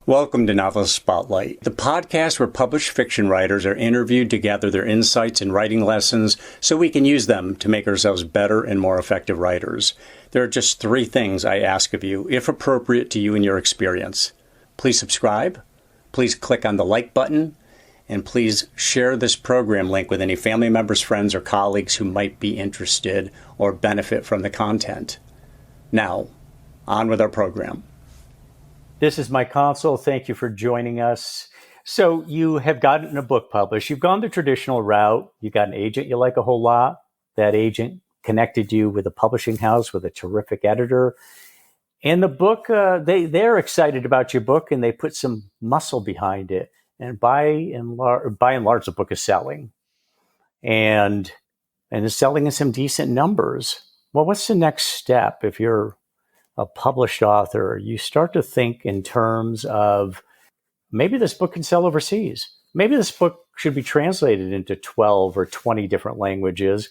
Welcome to Novelist Spotlight, the podcast where published fiction writers are interviewed to gather their insights and writing lessons so we can use them to make ourselves better and more effective writers. There are just 3 things I ask of you, if appropriate to you and your experience. Please subscribe, please click on the like button, and please share this program link with any family members, friends, or colleagues who might be interested or benefit from the content. Now, on with our program. This is my console. Thank you for joining us. So you have gotten a book published. You've gone the traditional route. You got an agent you like a whole lot. That agent connected you with a publishing house with a terrific editor. And the book, they're excited about your book and they put some muscle behind it. And by and large, the book is selling. And it's selling in some decent numbers. Well, what's the next step if you're a published author? You start to think in terms of maybe this book can sell overseas. Maybe this book should be translated into 12 or 20 different languages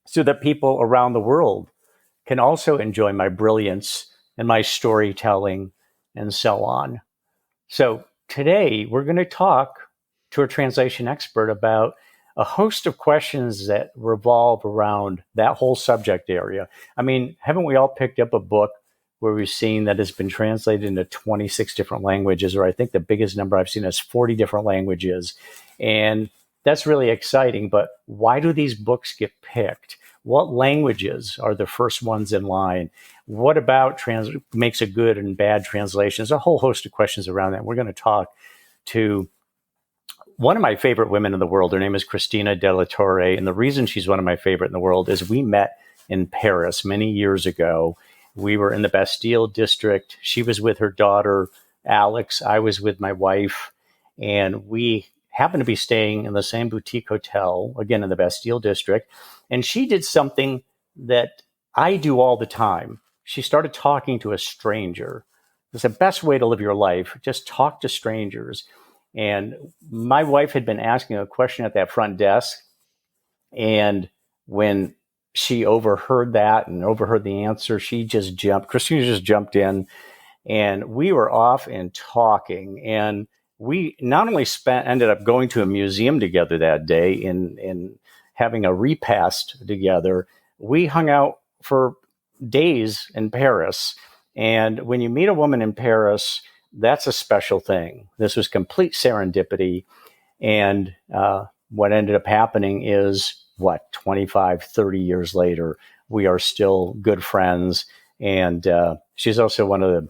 so that people around the world can also enjoy my brilliance and my storytelling and so on. So today we're going to talk to a translation expert about a host of questions that revolve around that whole subject area. I mean, haven't we all picked up a book where we've seen that it's been translated into 26 different languages, or I think the biggest number I've seen is 40 different languages. And that's really exciting, but why do these books get picked? What languages are the first ones in line? What about makes a good and bad translation? There's a whole host of questions around that. We're going to talk to one of my favorite women in the world. Her name is Cristina de la Torre. And the reason she's one of my favorite in the world is we met in Paris many years ago. We were in the Bastille district. She was with her daughter, Alex. I was with my wife. And we happened to be staying in the same boutique hotel, again, in the Bastille district. And she did something that I do all the time. She started talking to a stranger. It's the best way to live your life. Just talk to strangers. And my wife had been asking a question at that front desk. And when she overheard that and overheard the answer, Christina just jumped in, and we were off and talking. And we not only ended up going to a museum together that day and having a repast together, we hung out for days in Paris. And when you meet a woman in Paris, that's a special thing. This was complete serendipity. And what ended up happening is, 25, 30 years later, we are still good friends. And she's also one of the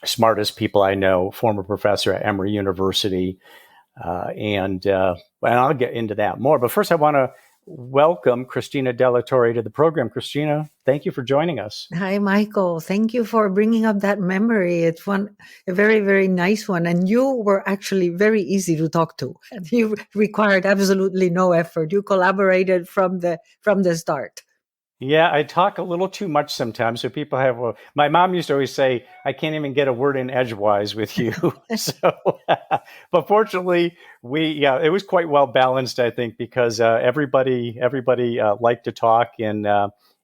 smartest people I know, former professor at Emory University. And I'll get into that more. But first, I want to welcome Cristina de la Torre to the program. Cristina, thank you for joining us. Hi, Michael. Thank you for bringing up that memory. It's a very, very nice one. And you were actually very easy to talk to. You required absolutely no effort. You collaborated from the start. Yeah, I talk a little too much sometimes. So people my mom used to always say, I can't even get a word in edgewise with you. But fortunately, it was quite well balanced, I think, because everybody liked to talk, and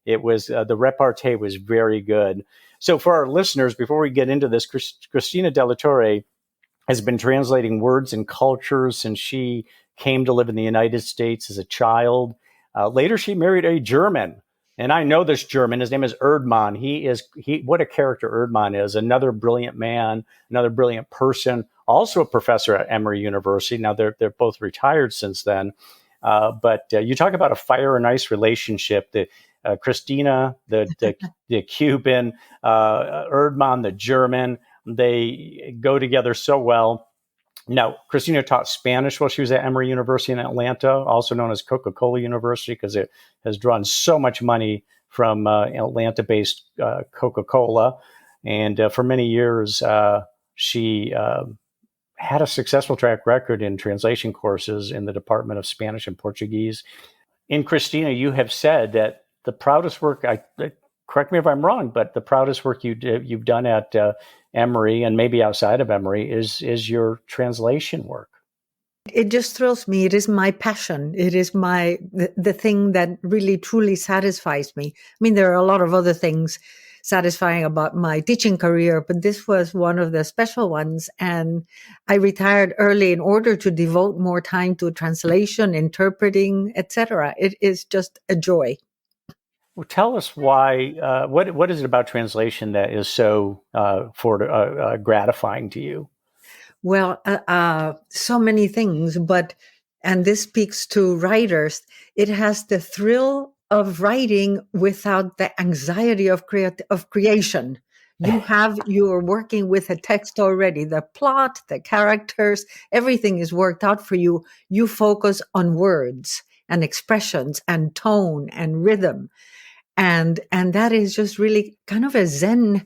it was the repartee was very good. So for our listeners, before we get into this, Cristina de la Torre has been translating words and cultures since she came to live in the United States as a child. Later, she married a German. And I know this German. His name is Erdmann. What a character Erdmann is. Another brilliant man, another brilliant person, also a professor at Emory University. Now they're both retired since then. But you talk about a fire and ice relationship. Cristina, the Cuban, Erdmann, the German, they go together so well. Now, Cristina taught Spanish while she was at Emory University in Atlanta, also known as Coca-Cola University, because it has drawn so much money from Atlanta-based Coca-Cola. And for many years, she had a successful track record in translation courses in the Department of Spanish and Portuguese. And Cristina, you have said that the proudest work, correct me if I'm wrong, but the proudest work you've done at Emory and maybe outside of Emory is your translation work. It just thrills me. It is my passion. It is the thing that really truly satisfies me. I mean, there are a lot of other things satisfying about my teaching career, but this was one of the special ones. And I retired early in order to devote more time to translation, interpreting, etc. It is just a joy. Well, tell us why. What is it about translation that is so gratifying to you? Well, so many things, and this speaks to writers, it has the thrill of writing without the anxiety of creation. You are working with a text already, the plot, the characters, everything is worked out for you. You focus on words and expressions and tone and rhythm. And that is just really kind of a Zen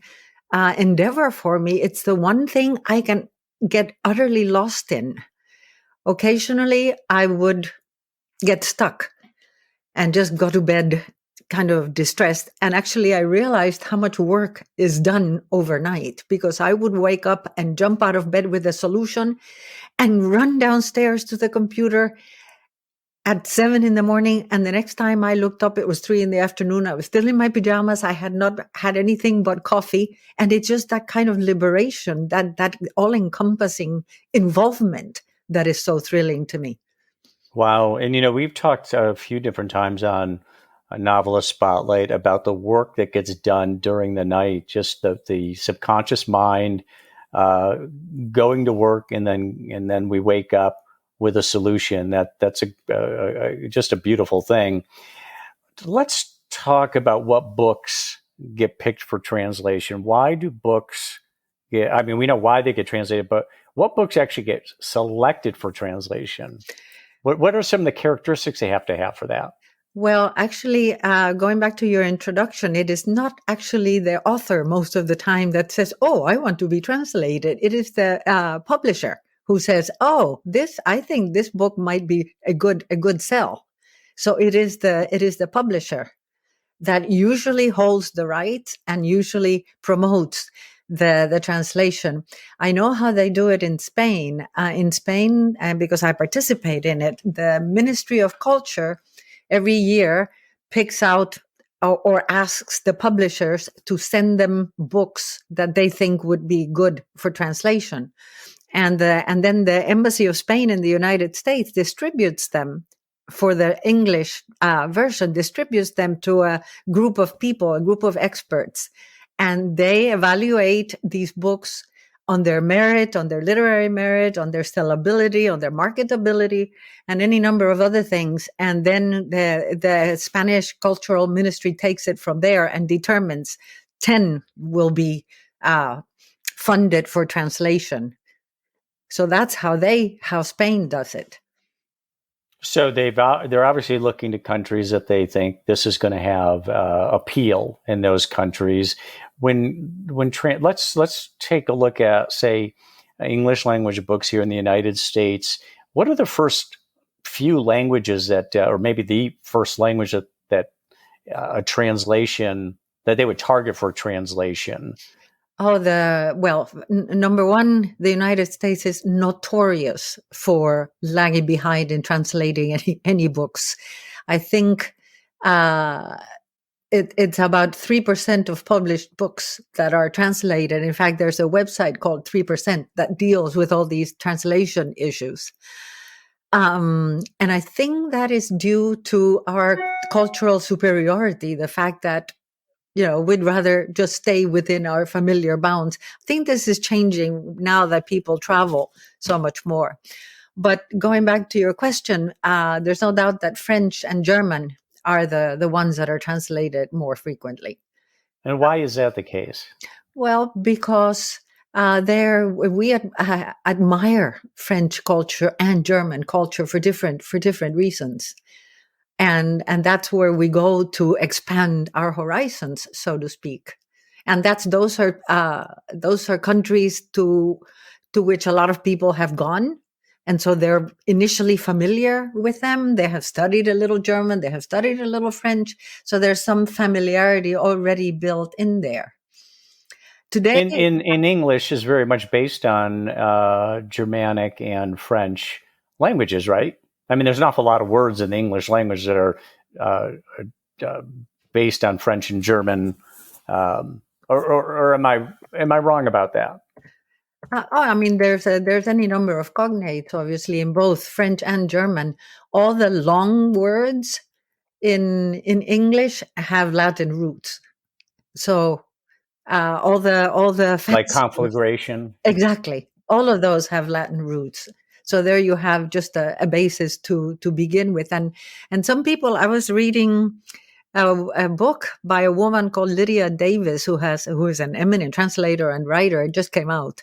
endeavor for me. It's the one thing I can get utterly lost in. Occasionally, I would get stuck and just go to bed kind of distressed. And actually, I realized how much work is done overnight, because I would wake up and jump out of bed with a solution and run downstairs to the computer at 7 a.m. And the next time I looked up, it was 3 p.m. I was still in my pajamas. I had not had anything but coffee. And it's just that kind of liberation, that all-encompassing involvement that is so thrilling to me. Wow. And, we've talked a few different times on a Novelist Spotlight about the work that gets done during the night, just the subconscious mind going to work, and then we wake up with a solution. That's just a beautiful thing. Let's talk about what books get picked for translation. Why do books get, we know why they get translated, but what books actually get selected for translation? What are some of the characteristics they have to have for that? Well, actually, going back to your introduction, it is not actually the author most of the time that says, "Oh, I want to be translated." It is the publisher who says, "Oh, I think this book might be a good sell." So it is the publisher that usually holds the rights and usually promotes the translation. I know how they do it in Spain. Because I participate in it, the Ministry of Culture every year picks out or asks the publishers to send them books that they think would be good for translation. And then the Embassy of Spain in the United States distributes them for the English version, distributes them to a group of people, a group of experts. And they evaluate these books on their merit, on their literary merit, on their sellability, on their marketability, and any number of other things. And then the Spanish Cultural Ministry takes it from there and determines 10 will be funded for translation. So that's how Spain does it. So they're obviously looking to countries that they think this is going to have appeal in those countries. Let's take a look at, say, English language books here in the United States. What are the first few languages that, or maybe the first language that a translation that they would target for translation? Number one, the United States is notorious for lagging behind in translating any books. I think it's about 3% of published books that are translated. In fact, there's a website called 3% that deals with all these translation issues. And I think that is due to our cultural superiority, the fact that we'd rather just stay within our familiar bounds. I think this is changing now that people travel so much more. But going back to your question, there's no doubt that French and German are the ones that are translated more frequently. And why is that the case? Well, because we admire French culture and German culture for different reasons. And that's where we go to expand our horizons, so to speak. And those are countries to which a lot of people have gone. And so they're initially familiar with them. They have studied a little German. They have studied a little French. So there's some familiarity already built in there. Today, in English is very much based on Germanic and French languages, right? There's an awful lot of words in the English language that are based on French and German or am I wrong about that? I mean, there's any number of cognates, obviously, in both French and German. All the long words in English have Latin roots. So all the Like fancy, conflagration. exactly, all of those have Latin roots. So there you have just a basis to begin with. And some people, I was reading a book by a woman called Lydia Davis, who is an eminent translator and writer. It just came out,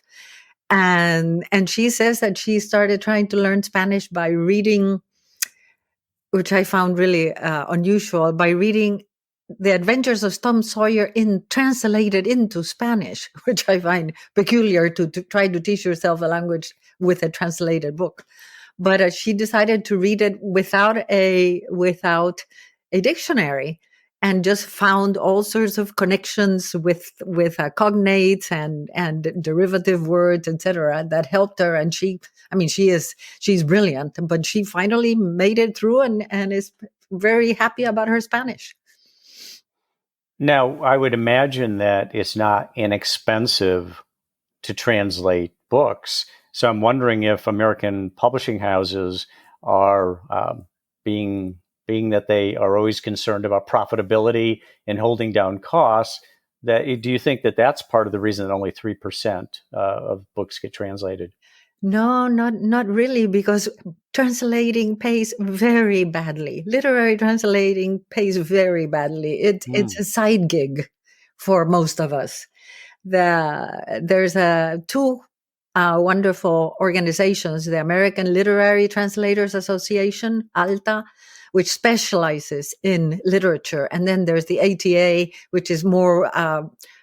and she says that she started trying to learn Spanish by reading, which I found really unusual, by reading The Adventures of Tom Sawyer translated into Spanish, which I find peculiar to try to teach yourself a language with a translated book. But she decided to read it without a dictionary, and just found all sorts of connections with cognates and derivative words, etc., that helped her. And she's brilliant, but she finally made it through and is very happy about her Spanish. Now, I would imagine that it's not inexpensive to translate books. So I'm wondering if American publishing houses are being that they are always concerned about profitability and holding down costs. Do you think that that's part of the reason that only 3% of books get translated? No, not really, because translating pays very badly. Literary translating pays very badly. It's a side gig for most of us. There's two wonderful organizations: the American Literary Translators Association, ALTA, which specializes in literature, and then there's the ATA, which is more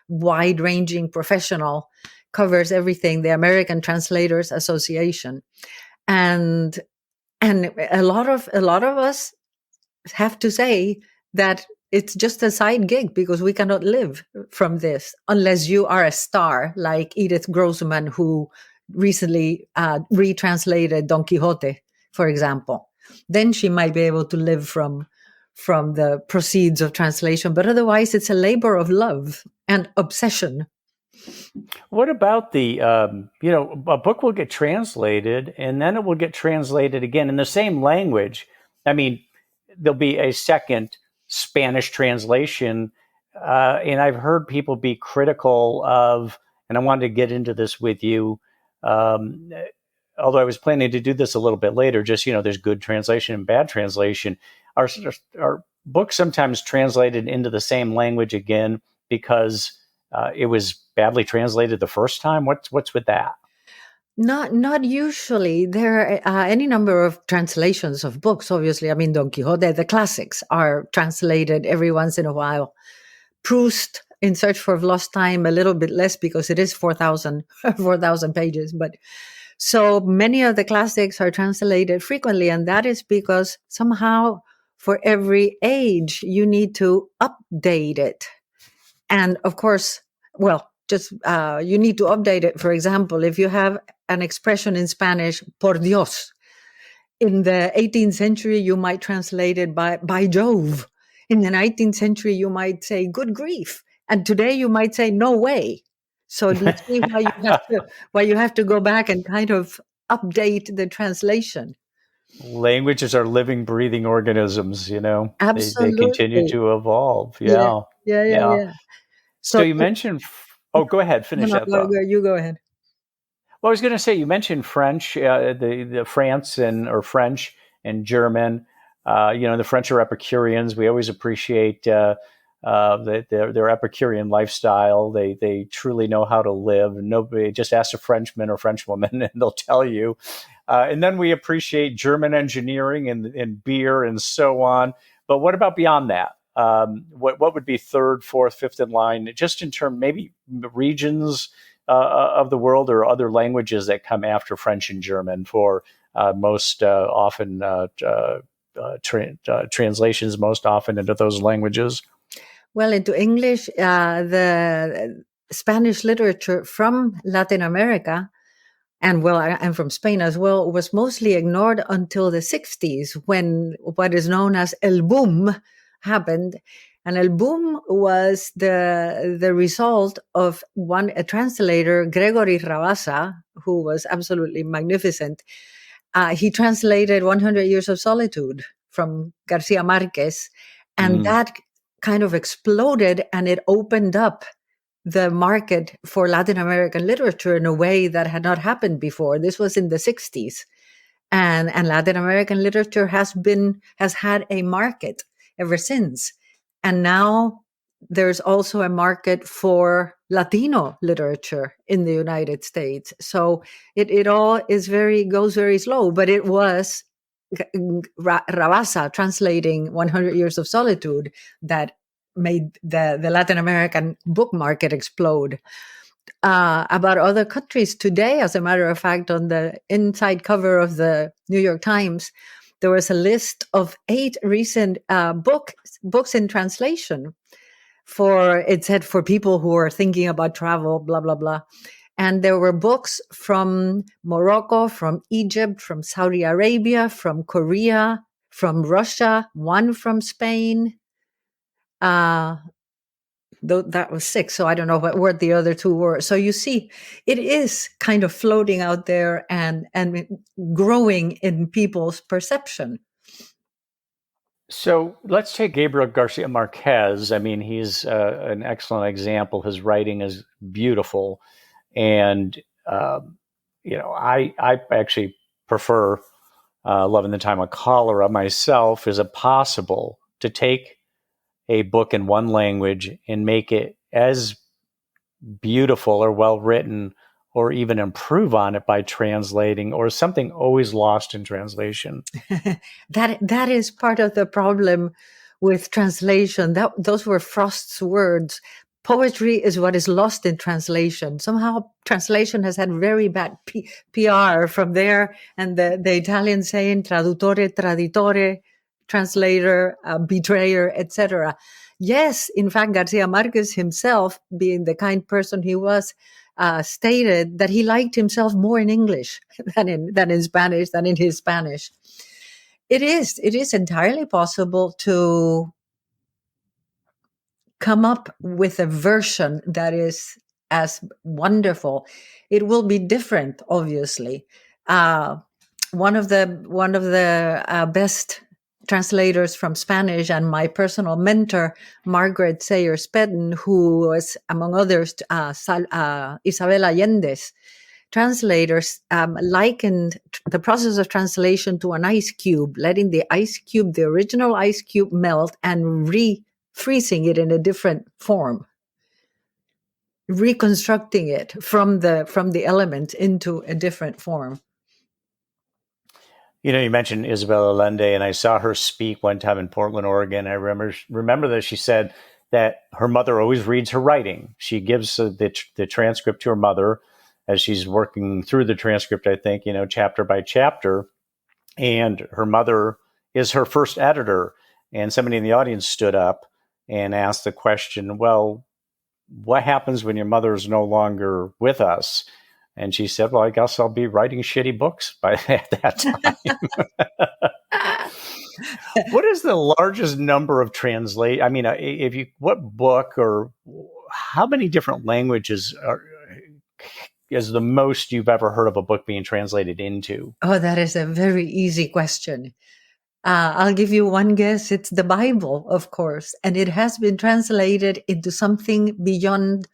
wide-ranging, professional, covers everything, the American Translators Association. And a lot of us have to say that it's just a side gig, because we cannot live from this unless you are a star like Edith Grossman, who recently retranslated Don Quixote, for example. Then she might be able to live from the proceeds of translation, but otherwise it's a labor of love and obsession. What about a book will get translated and then it will get translated again in the same language. I mean, there'll be a second Spanish translation. And I've heard people be critical of, and I wanted to get into this with you, although I was planning to do this a little bit later, just, there's good translation and bad translation. Are books sometimes translated into the same language again because it was badly translated the first time? What's with that? Not usually. There are any number of translations of books, obviously. I mean, Don Quixote, the classics, are translated every once in a while. Proust, In Search for Lost Time, a little bit less, because it is 4,000 pages. But so many of the classics are translated frequently, and that is because somehow for every age you need to update it. And of course, you need to update it. For example, if you have an expression in Spanish, por Dios, in the 18th century, you might translate it by Jove. In the 19th century, you might say, good grief. And today you might say, no way. So do you see why you have to go back and kind of update the translation? Languages are living, breathing organisms, Absolutely. They continue to evolve. Yeah. So you mentioned, go ahead, finish that thought. You go ahead. Well, I was going to say, you mentioned French, the France or French and German. The French are Epicureans. We always appreciate their Epicurean lifestyle. They truly know how to live. Nobody, just ask a Frenchman or Frenchwoman and they'll tell you. And then we appreciate German engineering and beer and so on. But what about beyond that? What would be third, fourth, fifth in line, just in terms maybe regions of the world or other languages that come after French and German for most often translations most often into those languages? Well, into English, the Spanish literature from Latin America, and from Spain as well, was mostly ignored until the 60s, when what is known as El Boom happened. And El Boom was the result of a translator, Gregory Rabassa, who was absolutely magnificent. He translated 100 Years of Solitude from Garcia Marquez, and that kind of exploded, and it opened up the market for Latin American literature in a way that had not happened before. This was in the 60s. And Latin American literature has had a market ever since. And now there's also a market for Latino literature in the United States. So it all goes very slow, but it was Rabassa translating 100 Years of Solitude that made the Latin American book market explode. About other countries today, as a matter of fact, on the inside cover of the New York Times, there was a list of 8 recent books in translation. It said for people who are thinking about travel, blah, blah, blah. And there were books from Morocco, from Egypt, from Saudi Arabia, from Korea, from Russia, one from Spain. That was 6, so I don't know what the other 2 were. So you see, it is kind of floating out there and growing in people's perception. So let's take Gabriel Garcia Marquez. I mean, he's an excellent example. His writing is beautiful. And, I actually prefer Love in the Time of Cholera myself. Is it possible to take a book in one language and make it as beautiful or well written, or even improve on it by translating, or is something always lost in translation? That is part of the problem with translation. Those were Frost's words. Poetry is what is lost in translation. Somehow translation has had very bad PR from there, and the Italian saying traduttore, traditore, translator, betrayer, etc. Yes, in fact, Garcia Marquez himself, being the kind person he was, stated that he liked himself more in English than in Spanish, than in his Spanish. It is entirely possible to come up with a version that is as wonderful. It will be different, obviously. One of the best translators from Spanish and my personal mentor, Margaret Sayers Pedden, who was, among others, Isabel Allende's translators, likened the process of translation to an ice cube, letting the original ice cube melt and freezing it in a different form, reconstructing it from the element into a different form. You mentioned Isabel Allende, and I saw her speak one time in Portland, Oregon. I remember that she said that her mother always reads her writing. She gives the transcript to her mother as she's working through the transcript, I think, chapter by chapter. And her mother is her first editor. And somebody in the audience stood up and asked the question, well, what happens when your mother is no longer with us? And she said, well, I guess I'll be writing shitty books by that time. What is the largest number of what book or how many different languages is the most you've ever heard of a book being translated into? Oh, that is a very easy question. I'll give you one guess. It's the Bible, of course, and it has been translated into something beyond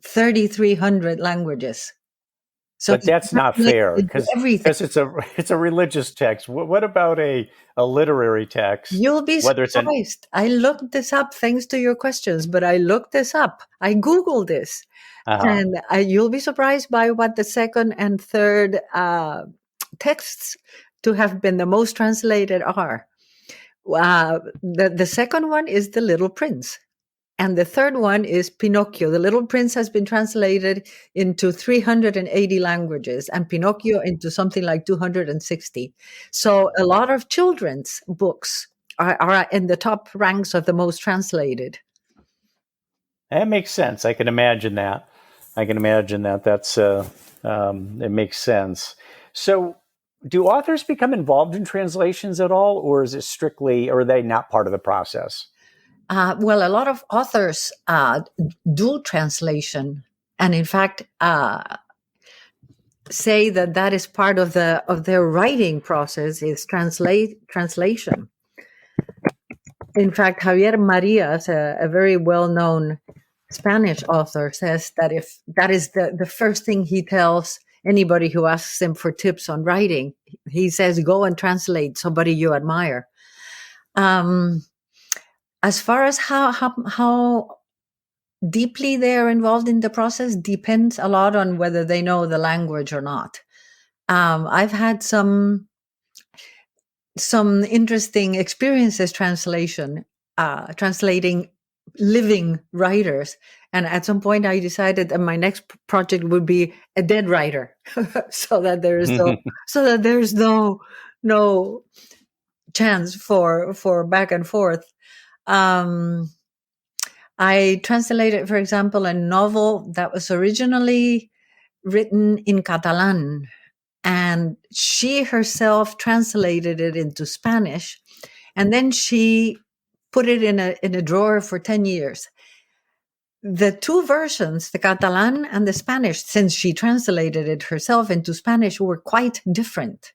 3,300 languages. So but that's not fair because it's a religious text. What about a literary text? You'll be surprised. I looked this up thanks to your questions, but I looked this up. I Googled this. And you'll be surprised by what the second and third texts to have been the most translated are. The second one is The Little Prince. And the third one is Pinocchio. The Little Prince has been translated into 380 languages and Pinocchio into something like 260. So a lot of children's books are in the top ranks of the most translated. That makes sense. I can imagine that. That's it makes sense. So do authors become involved in translations at all, or is it strictly, or are they not part of the process? Well, a lot of authors do translation, and in fact, say that that is part of their writing process is translation. In fact, Javier Marias, a very well-known Spanish author, says that if that is the first thing he tells anybody who asks him for tips on writing, he says, go and translate somebody you admire. As far as how deeply they're involved in the process depends a lot on whether they know the language or not. I've had some interesting experiences translating living writers, and at some point I decided that my next project would be a dead writer, so that there's no chance for back and forth. I translated, for example, a novel that was originally written in Catalan, and she herself translated it into Spanish, and then she put it in a drawer for 10 years. The two versions, the Catalan and the Spanish, since she translated it herself into Spanish, were quite different.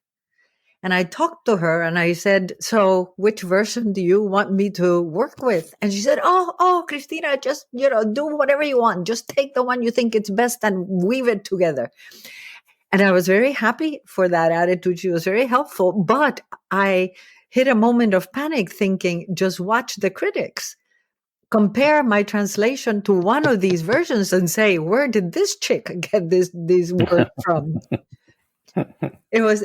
And I talked to her and I said, so which version do you want me to work with? And she said, oh, Cristina, just, do whatever you want. Just take the one you think it's best and weave it together. And I was very happy for that attitude. She was very helpful. But I hit a moment of panic thinking, just watch the critics. Compare my translation to one of these versions and say, where did this chick get these words from? It was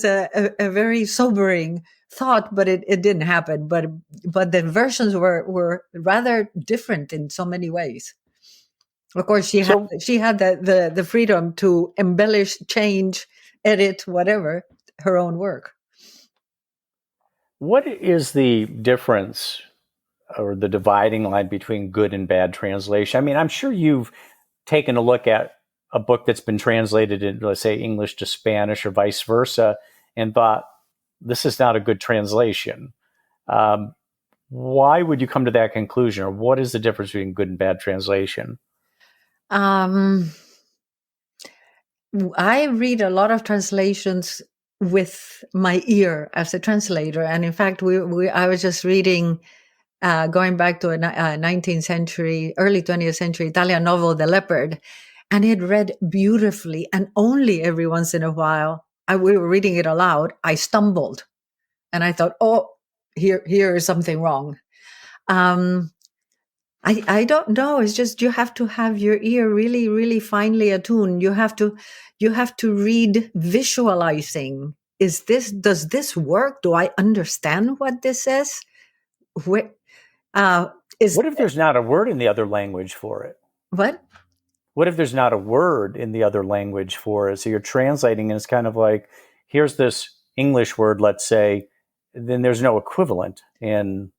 a very sobering thought, but it didn't happen. But the versions were rather different in so many ways. Of course, she had the freedom to embellish, change, edit, whatever, her own work. What is the difference or the dividing line between good and bad translation? I mean, I'm sure you've taken a look at a book that's been translated in, let's say, English to Spanish or vice versa, and thought, this is not a good translation. Why would you come to that conclusion? Or what is the difference between good and bad translation? I read a lot of translations with my ear as a translator. And in fact, I was just reading, going back to a 19th century, early 20th century Italian novel, The Leopard, and it read beautifully. And only every once in a while, we were reading it aloud, I stumbled. And I thought, oh, here is something wrong. I don't know. It's just you have to have your ear really, really finely attuned. You have to read visualizing. Does this work? Do I understand what this is? What if there's not a word in the other language for it? What? What if there's not a word in the other language for it? So you're translating and it's kind of like, here's this English word, let's say, then there's no equivalent in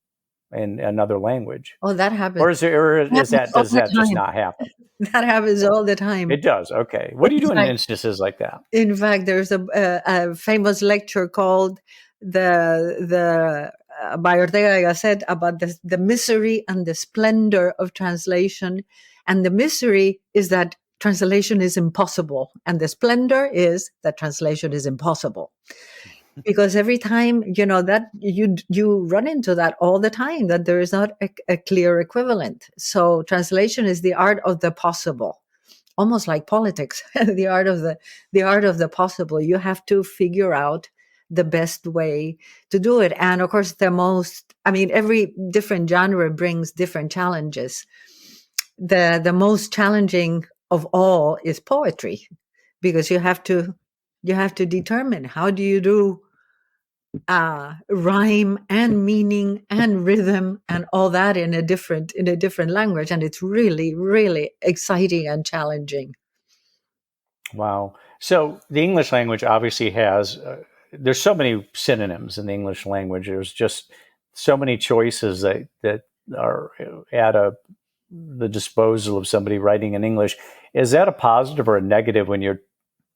another language. Oh, that happens. Or does that just not happen? That happens all the time. It does. Okay. What do you do in instances like that? In fact, there's a famous lecture called the by Ortega y Gasset about the misery and the splendor of translation. And the misery is that translation is impossible. And the splendor is that translation is impossible. Because every time, that you run into that all the time, that there is not a clear equivalent. So translation is the art of the possible, almost like politics, the art of the possible. You have to figure out the best way to do it. And of course, every different genre brings different challenges. The most challenging of all is poetry, because you have to determine how do you do rhyme and meaning and rhythm and all that in a different language, and it's really, really exciting and challenging. Wow! So the English language obviously has there's so many synonyms in the English language. There's just so many choices that are at the disposal of somebody writing in English. Is that a positive or a negative when you're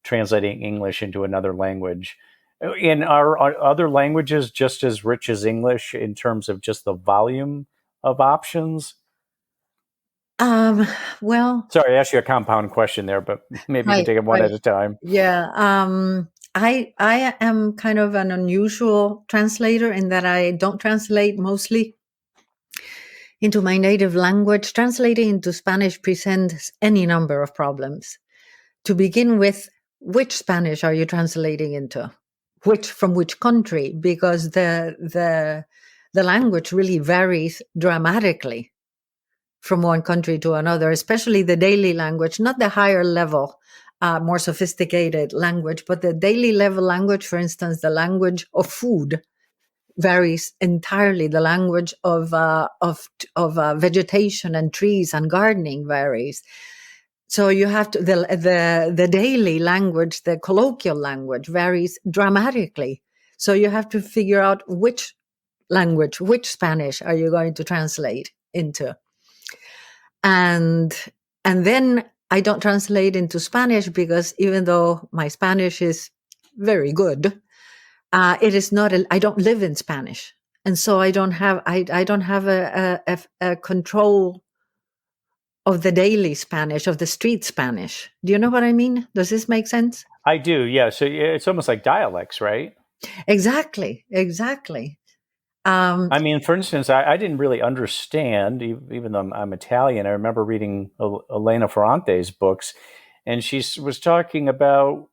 translating English into another language? And are other languages just as rich as English in terms of just the volume of options? Well, Sorry, I asked you a compound question there, but maybe you can right, take it one right. at a time. Yeah. I am kind of an unusual translator in that I don't translate mostly into my native language. Translating into Spanish presents any number of problems. To begin with, which Spanish are you translating into? From which country? Because the language really varies dramatically from one country to another, especially the daily language, not the higher level, more sophisticated language, but the daily level language, for instance, the language of food varies entirely. The language of vegetation and trees and gardening varies. So you have to the daily language, the colloquial language varies dramatically. So you have to figure out which language, which Spanish are you going to translate into. And then I don't translate into Spanish because even though my Spanish is very good, it is not. I don't live in Spanish, and so I don't have. I don't have a control of the daily Spanish, of the street Spanish. Do you know what I mean? Does this make sense? I do, yeah. So it's almost like dialects, right? Exactly. I mean, for instance, I didn't really understand, even though I'm Italian. I remember reading Elena Ferrante's books, and she was talking about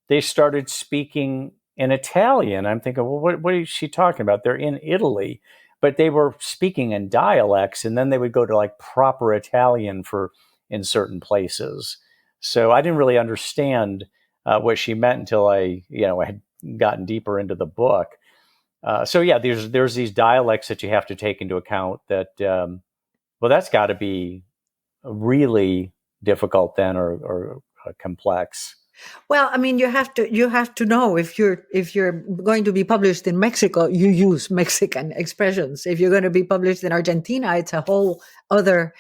they started speaking in Italian. I'm thinking, well, what is she talking about? They're in Italy, but they were speaking in dialects, and then they would go to like proper Italian for in certain places. So I didn't really understand what she meant until I had gotten deeper into the book. So yeah, there's these dialects that you have to take into account. That well, that's got to be really difficult then, or complex. Well, I mean, you have to know if you're going to be published in Mexico, you use Mexican expressions. If you're going to be published in Argentina, it's a whole other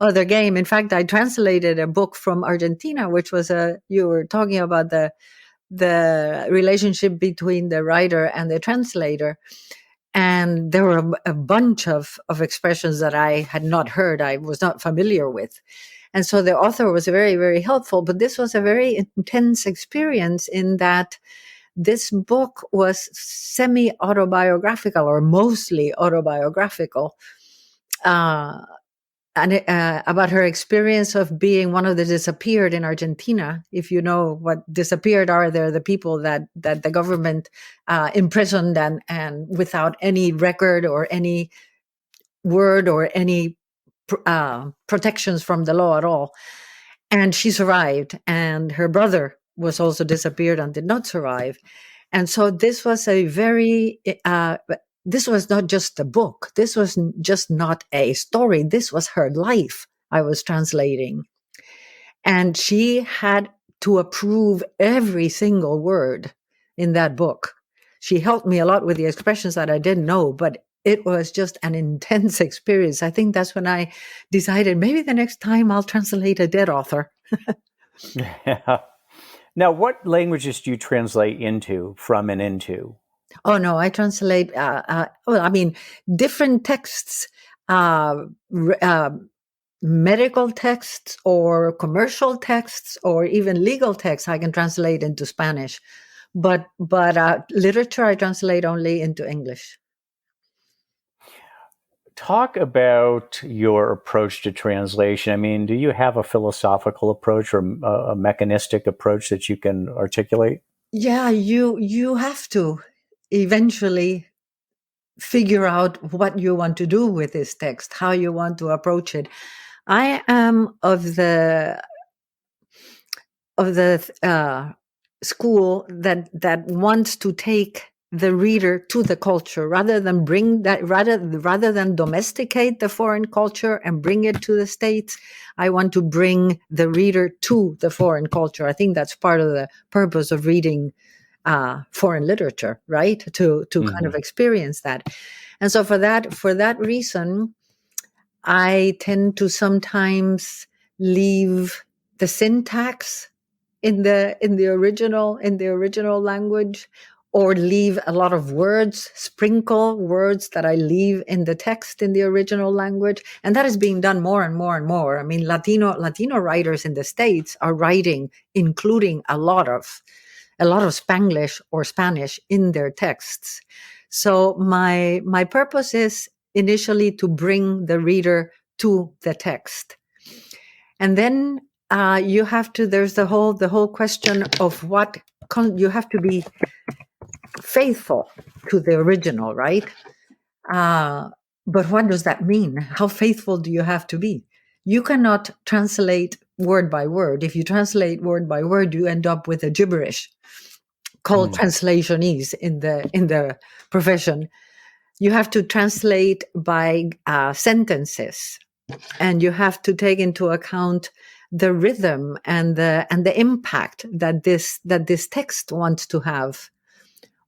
game. In fact, I translated a book from Argentina, which was you were talking about the relationship between the writer and the translator. And there were a bunch of expressions that I had not heard, I was not familiar with. And so the author was very, very helpful. But this was a very intense experience in that this book was semi-autobiographical or mostly autobiographical. And about her experience of being one of the disappeared in Argentina. If you know what disappeared are, they're the people that the government imprisoned and without any record or any word or any protections from the law at all. And she survived, and her brother was also disappeared and did not survive. And so this was a very this was not just a book. This was just not a story. This was her life I was translating. And she had to approve every single word in that book. She helped me a lot with the expressions that I didn't know, but it was just an intense experience. I think that's when I decided maybe the next time I'll translate a dead author. Yeah. Now, what languages do you translate from and into? Oh no, I translate. Well, I mean, different texts, medical texts, or commercial texts, or even legal texts. I can translate into Spanish, but literature I translate only into English. Talk about your approach to translation. I mean, do you have a philosophical approach or a mechanistic approach that you can articulate? Yeah, you have to eventually figure out what you want to do with this text, how you want to approach it. I am of the school that wants to take the reader to the culture rather than rather than domesticate the foreign culture and bring it to the States. I want to bring the reader to the foreign culture. I think that's part of the purpose of reading foreign literature, right? To kind of experience that. And so for that reason, I tend to sometimes leave the syntax in the original language, or leave a lot of words, sprinkle words that I leave in the text in the original language. And that is being done more and more and more. I mean, Latino writers in the States are writing, including a lot of Spanglish or Spanish in their texts. So my purpose is initially to bring the reader to the text. And then there's the whole question of what you have to be faithful to the original, right? But what does that mean? How faithful do you have to be? You cannot translate word by word. If you translate word by word, you end up with a gibberish called translationese in the profession. You have to translate by sentences, and you have to take into account the rhythm and the impact that this text wants to have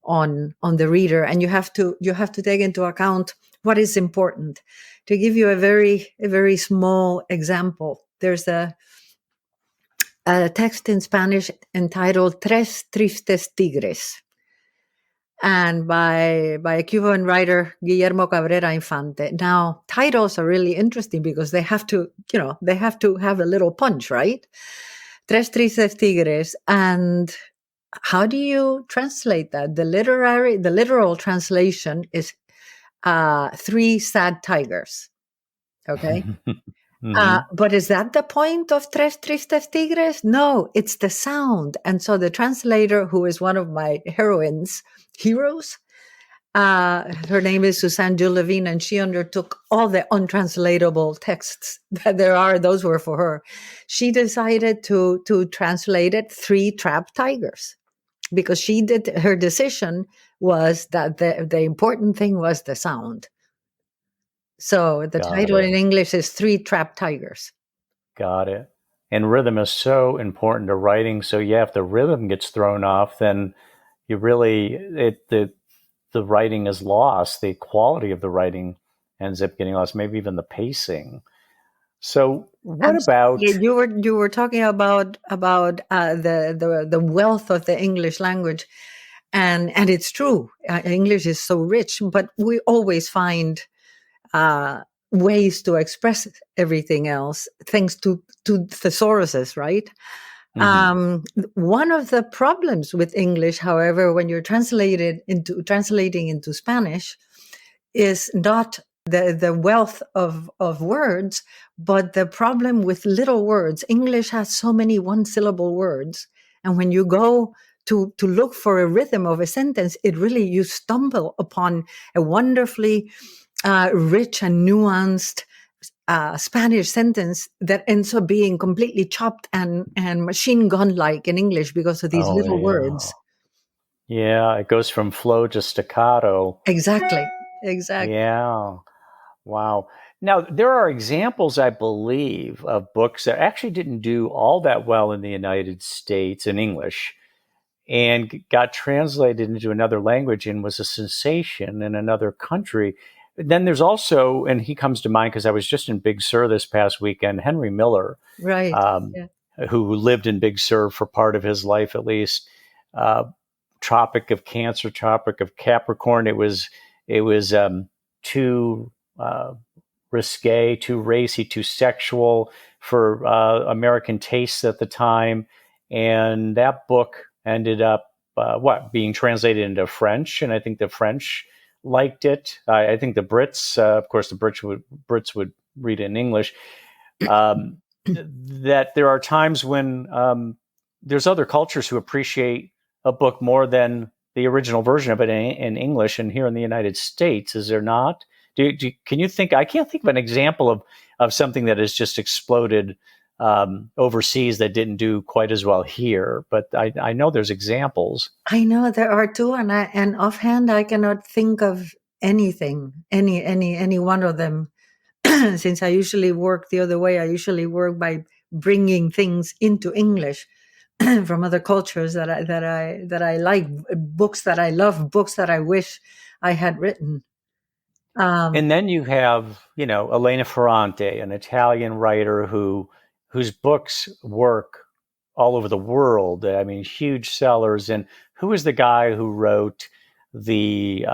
on the reader. And you have to take into account what is important. To give you a very small example, there's a text in Spanish entitled Tres Tristes Tigres, and by a Cuban writer, Guillermo Cabrera Infante. Now, titles are really interesting because they have to have a little punch, right? Tres Tristes Tigres. And how do you translate that? The literal translation is three sad tigers. Okay. But is that the point of Tres Tristes Tigres? No, it's the sound. And so the translator, who is one of my heroes, her name is Suzanne Levine, and she undertook all the untranslatable texts that there are. Those were for her. She decided to translate it three trapped tigers, because her decision was that the important thing was the sound. So the title in English is Three Trapped Tigers. Got it. And rhythm is so important to writing. So yeah, if the rhythm gets thrown off, then you really, the writing is lost. The quality of the writing ends up getting lost, maybe even the pacing. So what about... You were talking about the wealth of the English language. And it's true. English is so rich, but we always find ways to express everything else, thanks to thesauruses, right? One of the problems with English, however, when you're translating into Spanish, is not the wealth of words, but the problem with little words. English has so many one-syllable words, and when you go to look for a rhythm of a sentence, you stumble upon a wonderfully rich and nuanced Spanish sentence that ends up being completely chopped and machine gun-like in English because of these little words. Yeah, it goes from flow to staccato. Exactly. Yeah. Wow. Now, there are examples, I believe, of books that actually didn't do all that well in the United States in English and got translated into another language and was a sensation in another country. Then there's also, and he comes to mind because I was just in Big Sur this past weekend, Henry Miller, right? Who lived in Big Sur for part of his life, at least. Tropic of Cancer, Tropic of Capricorn. It was too risque, too racy, too sexual for American tastes at the time, and that book ended up being translated into French, and I think the French liked it. I think the Brits, of course, the Brits would read it in English. That there are times when there's other cultures who appreciate a book more than the original version of it in English. And here in the United States, is there not? Can you think? I can't think of an example of something that has just exploded overseas that didn't do quite as well here, but I know there's examples. I know there are too, and offhand I cannot think of anything, any one of them. Since I usually work the other way, I usually work by bringing things into English from other cultures that I like, books that I love, books that I wish I had written. And then you have, Elena Ferrante, an Italian writer whose books work all over the world. I mean, huge sellers. And who was the guy who wrote the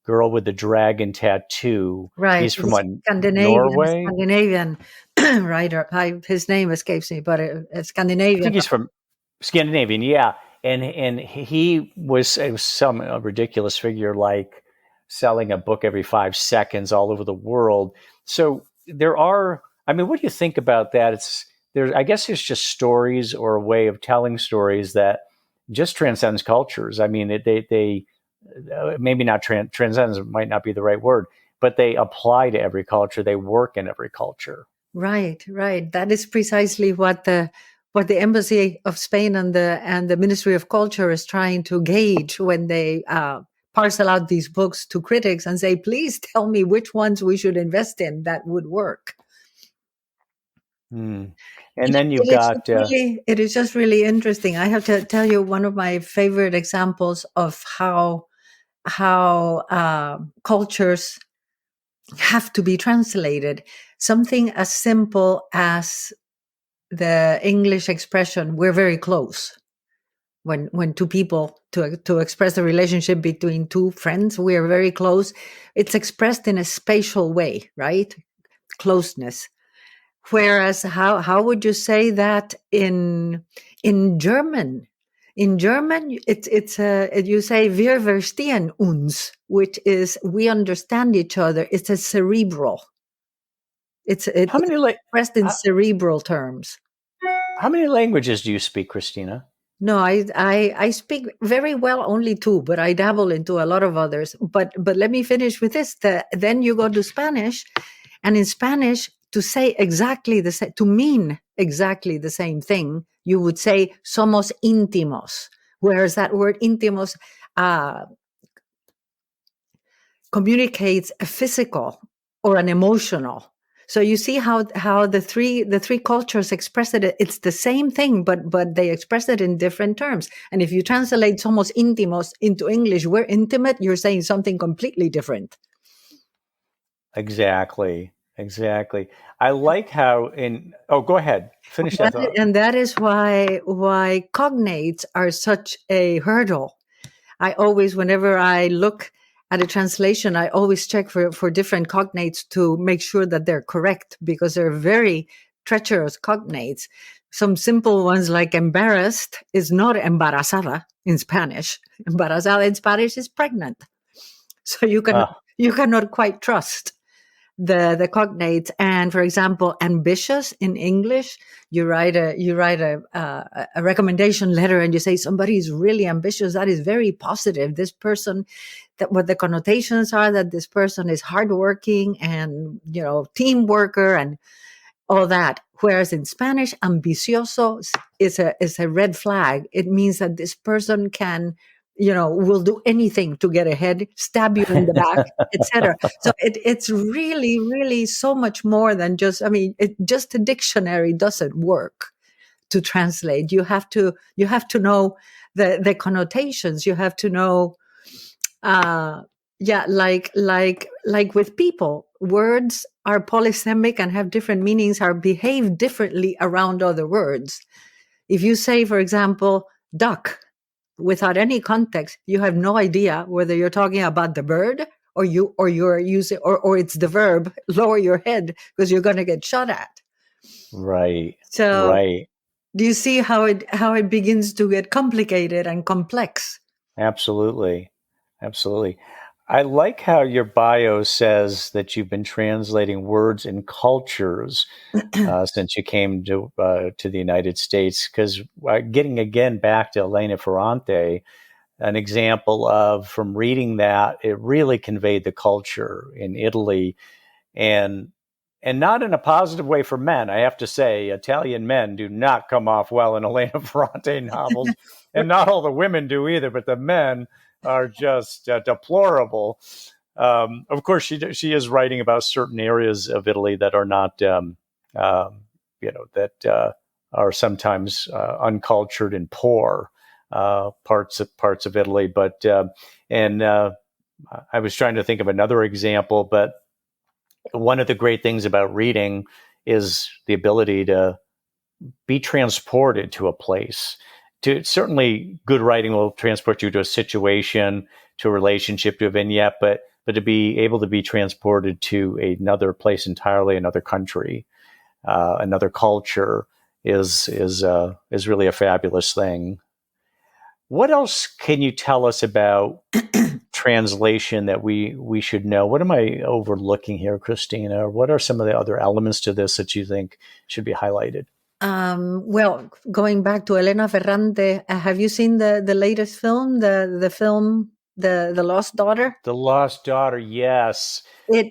Girl with the Dragon Tattoo? Right. He's from what, Scandinavian, Norway? Scandinavian writer. His name escapes me, but I Scandinavian. think he's from Scandinavian, yeah. And he was some ridiculous figure, like selling a book every 5 seconds all over the world. So there are, I mean, what do you think about that? I guess it's just stories or a way of telling stories that just transcends cultures. I mean, they maybe not transcends might not be the right word, but they apply to every culture. They work in every culture. Right, right. That is precisely what the Embassy of Spain and the Ministry of Culture is trying to gauge when they parcel out these books to critics and say, please tell me which ones we should invest in that would work. And then you've got it is just really interesting. I have to tell you one of my favorite examples of how cultures have to be translated. Something as simple as the English expression "we're very close." When two people to express a relationship between two friends, we are very close. It's expressed in a spatial way, right? Closeness. Whereas, how would you say that in German? In German, you say "wir verstehen uns," which is we understand each other. It's a cerebral. It's how many expressed in cerebral terms. how many languages do you speak, Cristina? No, I speak very well only two, but I dabble into a lot of others. But let me finish with this. Then you go to Spanish, and in Spanish, to say exactly the same, to mean exactly the same thing, you would say "somos íntimos," whereas that word "íntimos" communicates a physical or an emotional. So you see how the three cultures express it. It's the same thing, but they express it in different terms. And if you translate "somos íntimos" into English, "we're intimate," you're saying something completely different. Exactly. I like how go ahead. Finish that thought. And that is why cognates are such a hurdle. I always, whenever I look at a translation, I always check for different cognates to make sure that they're correct, because they're very treacherous cognates. Some simple ones like embarrassed is not embarazada in Spanish. Embarazada in Spanish is pregnant. So you cannot quite trust the cognates. And for example, ambitious in English, you write a recommendation letter and you say somebody is really ambitious. That is very positive. This person, that what the connotations are, that this person is hardworking and team worker and all that. Whereas in Spanish, ambicioso is a red flag. It means that this person can, will do anything to get ahead, stab you in the back, etc. So it's really, really so much more than just. I mean, just a dictionary doesn't work to translate. You have to know the connotations. You have to know. Like with people, words are polysemic and have different meanings, are behave differently around other words. If you say, for example, duck, without any context, you have no idea whether you're talking about the bird or you're using or it's the verb, lower your head, because you're going to get shot at. Right. So right. Do you see how it begins to get complicated and complex? Absolutely. I like how your bio says that you've been translating words and cultures since you came to the United States. Because getting again back to Elena Ferrante, an example of, from reading that, it really conveyed the culture in Italy, and not in a positive way for men. I have to say, Italian men do not come off well in Elena Ferrante novels, and not all the women do either, but the men are just deplorable. Of course, she is writing about certain areas of Italy that are not, that are sometimes uncultured and poor parts of Italy. But I was trying to think of another example, but one of the great things about reading is the ability to be transported to a place. Certainly, good writing will transport you to a situation, to a relationship, to a vignette, but to be able to be transported to another place entirely, another country, another culture is really a fabulous thing. What else can you tell us about translation that we should know? What am I overlooking here, Cristina? What are some of the other elements to this that you think should be highlighted? Well, going back to Elena Ferrante, have you seen the latest film, the Lost Daughter? The Lost Daughter, yes.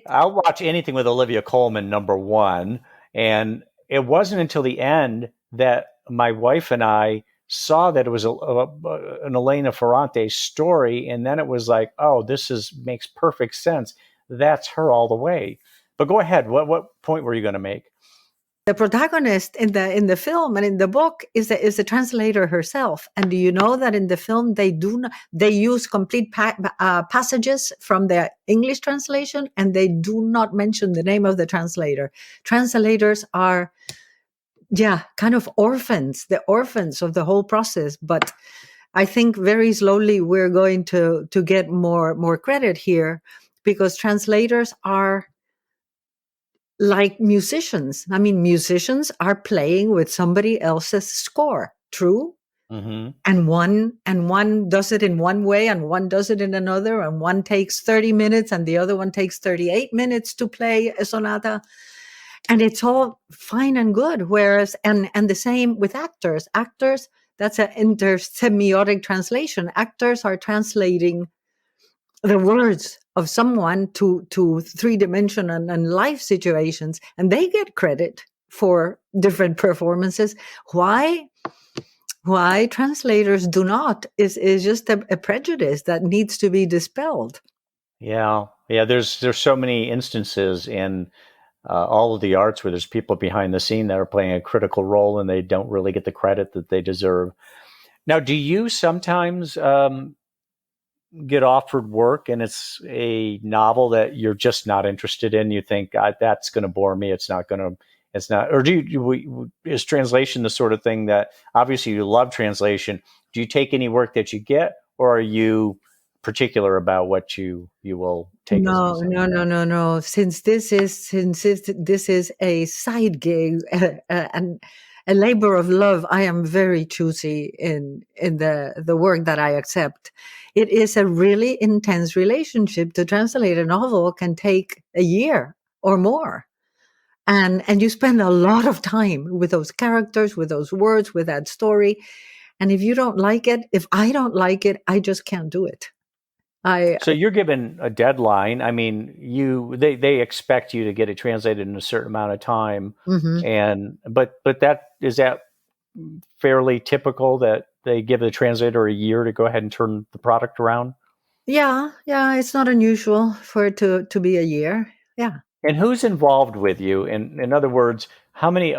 I'll watch anything with Olivia Colman, number one. And it wasn't until the end that my wife and I saw that it was an Elena Ferrante story, and then it was like, oh, makes perfect sense. That's her all the way. But go ahead. What point were you going to make? The protagonist in the film and in the book is the translator herself. And do you know that in the film they use complete passages from the English translation, and they do not mention the name of the translator. Translators are, kind of orphans, the orphans of the whole process. But I think very slowly we're going to get more credit here, because translators are like musicians. I mean, musicians are playing with somebody else's score, true? Mm-hmm. And one does it in one way, and one does it in another, and one takes 30 minutes and the other one takes 38 minutes to play a sonata. And it's all fine and good. Whereas, and the same with actors. Actors, that's an intersemiotic translation. Actors are translating the words of someone to three-dimensional and life situations, and they get credit for different performances. Why translators do not is just a prejudice that needs to be dispelled. Yeah. There's so many instances in all of the arts where there's people behind the scene that are playing a critical role, and they don't really get the credit that they deserve. Now, do you sometimes get offered work and it's a novel that you're just not interested in? You think that's going to bore me. It's not. Or is translation the sort of thing that, obviously you love translation? Do you take any work that you get, or are you particular about what you will take? No. Since this is a side gig and a labor of love, I am very choosy in the work that I accept. It is a really intense relationship. To translate a novel can take a year or more. And you spend a lot of time with those characters, with those words, with that story. And if you don't like it, if I don't like it, I just can't do it. So you're given a deadline. I mean, they expect you to get it translated in a certain amount of time. Mm-hmm. And but is that fairly typical, that they give the translator a year to go ahead and turn the product around? Yeah, it's not unusual for it to be a year. Yeah. And who's involved with you? In other words, how many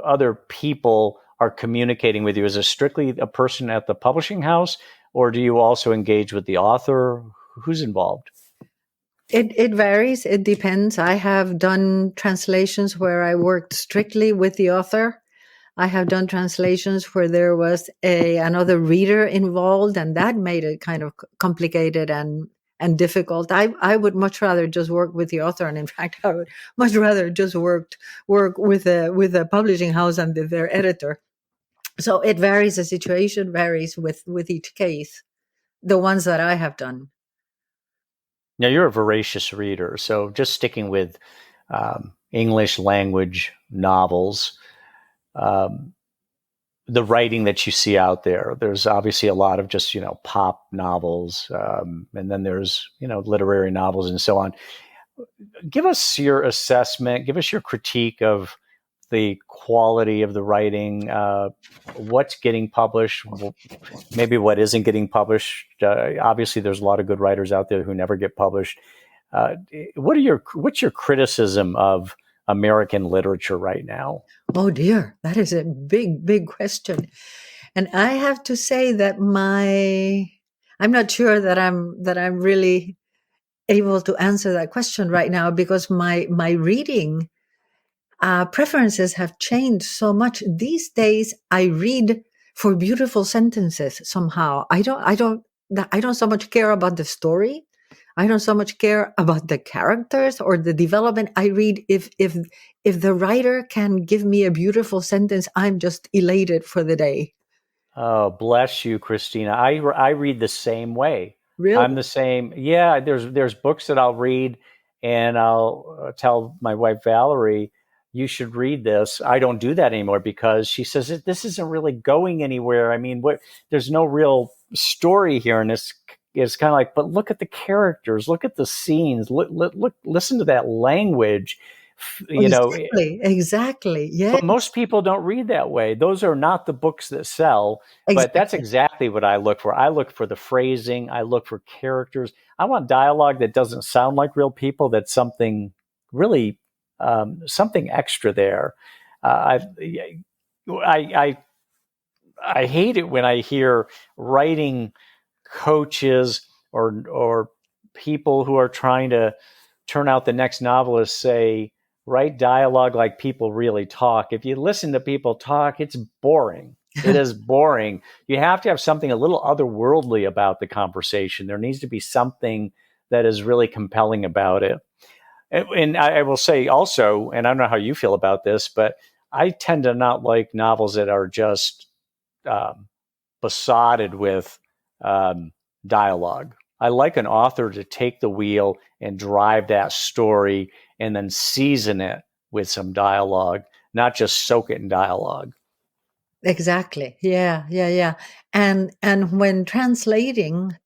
other people are communicating with you? Is it strictly a person at the publishing house, or do you also engage with the author? Who's involved? It varies. It depends. I have done translations where I worked strictly with the author. I have done translations where there was another reader involved, and that made it kind of complicated and difficult. I would much rather just work with the author, and in fact, I would much rather just work with a publishing house and their editor. So it varies. The situation varies with each case. The ones that I have done. Now, you're a voracious reader, so just sticking with English language novels. The writing that you see out there's obviously a lot of just, pop novels, and then there's, literary novels and so on. Give us your assessment, give us your critique of the quality of the writing, what's getting published, maybe what isn't getting published. Obviously, there's a lot of good writers out there who never get published. What's your criticism of American literature right now? Oh dear, that is a big question. And I have to say that I'm not sure that I'm really able to answer that question right now, because my reading, preferences have changed so much. These days, I read for beautiful sentences somehow. I don't so much care about the story. I don't so much care about the characters or the development. I read if the writer can give me a beautiful sentence, I'm just elated for the day. Oh, bless you, Cristina. I read the same way. Really? I'm the same. Yeah, there's books that I'll read, and I'll tell my wife Valerie, you should read this. I don't do that anymore because she says this isn't really going anywhere. I mean, there's no real story here, and it's kind of like, but look at the characters, look at the scenes, look, listen to that language. You know, Exactly. Yeah, but most people don't read that way. Those are not the books that sell. But that's exactly. exactly what I look for. I look for the phrasing. I look for characters. I want dialogue that doesn't sound like real people. That's something really, something extra there. I I hate it when I hear writing coaches or people who are trying to turn out the next novelist say, write dialogue like people really talk. If you listen to people talk, it's boring. It is boring. You have to have something a little otherworldly about the conversation. There needs to be something that is really compelling about it. And I will say also, and I don't know how you feel about this, but I tend to not like novels that are just um, besotted with um, dialogue. I like an author to take the wheel and drive that story and then season it with some dialogue, not just soak it in dialogue. Exactly. Yeah, yeah, yeah. And when translating,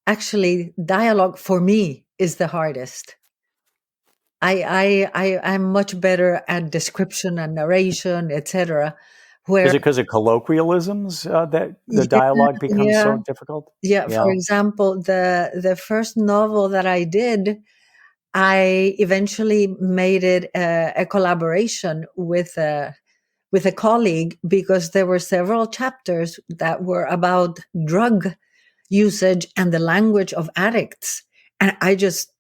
actually dialogue for me is the hardest. I'm much better at description and narration, etc. Is Where it because of colloquialisms that the yeah, dialogue becomes yeah, so difficult? yeah. For Yeah. example, the first novel that I did, I eventually made it a collaboration with a colleague because there were several chapters that were about drug usage and the language of addicts, and I just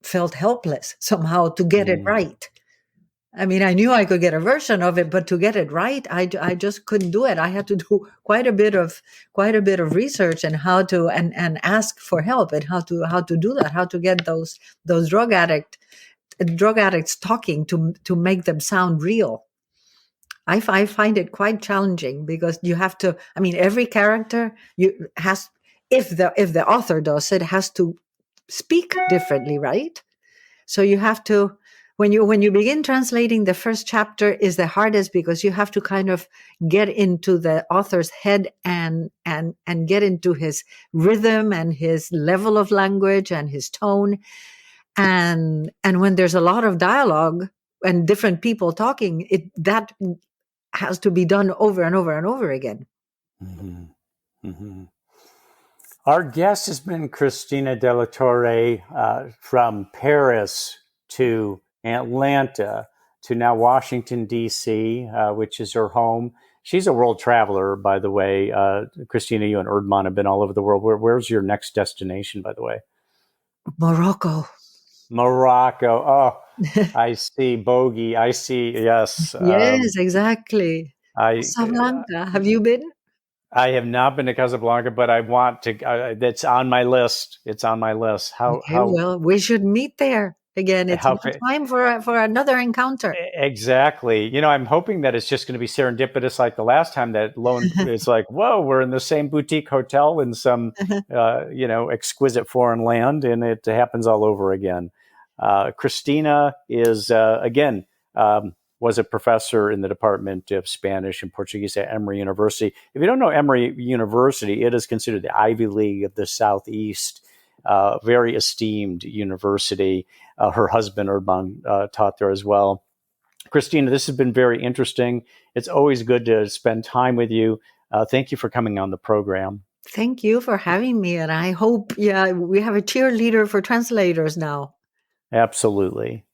felt helpless somehow to get it Mm. right. I mean, I knew I could get a version of it, but to get it right, I just couldn't do it. I had to do quite a bit of research and how to and ask for help and how to do that, how to get those drug addicts talking to make them sound real. I find it quite challenging because you have to. I mean, every character you has if the author does it has to speak differently, right? So you have to when you begin translating, the first chapter is the hardest because you have to kind of get into the author's head and get into his rhythm and his level of language and his tone. And when there's a lot of dialogue and different people talking, it that has to be done over and over and over again. Mm-hmm. Mm-hmm. Our guest has been Cristina de la Torre, from Paris to Atlanta to now Washington, D.C., which is her home. She's a world traveler, by the way. Cristina, you and Erdman have been all over the world. Where's your next destination, by the way? Morocco. Morocco. Oh, I see bogey. I see, yes. Yes, exactly. I Casablanca. Have you been? I have not been to Casablanca, but I want to. That's on my list. It's on my list. Okay, well, we should meet there again. It's How about time for another encounter. exactly? You know, I'm hoping that it's just going to be serendipitous, like the last time. That loan is like, whoa, we're in the same boutique hotel in some, exquisite foreign land, and it happens all over again. Cristina is again. Was a professor in the Department of Spanish and Portuguese at Emory University. If you don't know Emory University, it is considered the Ivy League of the Southeast, very esteemed university. Her husband, Urban, taught there as well. Cristina, this has been very interesting. It's always good to spend time with you. Thank you for coming on the program. Thank you for having me, and I hope, yeah, we have a cheerleader for translators now. Absolutely.